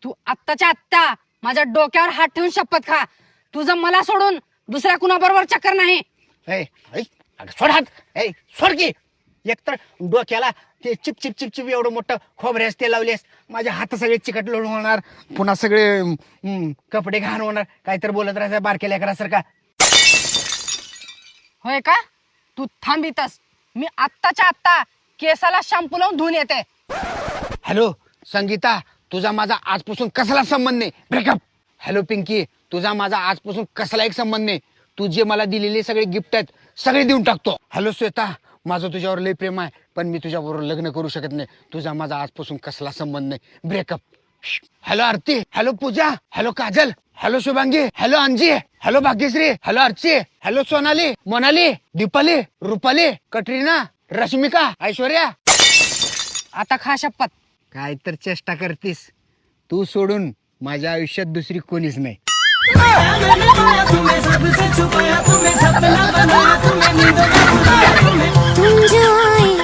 तू आत्ताच्या आत्ता माझ्या डोक्यावर हात ठेवून शपथ खा, तुझं मला सोडून दुसऱ्या कुणाबरोबर चक्कर नाही. सोड हात. सोड की. एकतर डोक्याला ते चिप चिप चिप चिप एवढं मोठं खोबऱ्यास ते लावलेस, माझे हात सगळे चिकट लोळ होणार, पुन्हा सगळे कपडे घाण होणार. काहीतरी बोलत राहायचं बारक्या लेकरासारखा. होय का? तू थांबितस, मी आत्ताच्या आत्ता केसाला शॅम्पू लावून धुवून येते. हॅलो संगीता, तुझा माझा आजपासून कसला संबंध नाही. ब्रेकअप. हॅलो पिंकी, तुझा माझा आजपासून कसला एक संबंध नाही. तू जे मला दिलेले सगळे गिफ्ट आहेत सगळे देऊन टाकतो. हॅलो श्वेता, माझं तुझ्यावर लय प्रेम आहे, पण मी तुझ्याबरोबर लग्न करू शकत नाही. तुझा माझा आजपासून कसला संबंध नाही. Breakup. Hello Aarti, hello Pooja, hello Kajal, hello Shubhangi, hello Anji, hello Bhagyashree, hello Archi, hello Sonali, Monali, Deepali, Rupali, Katrina, Rashmika, Aishwarya. आता खा शपथ. काय तर चेष्टा करतीस. तू सोडून माझ्या आयुष्यात दुसरी कोणीच नाही.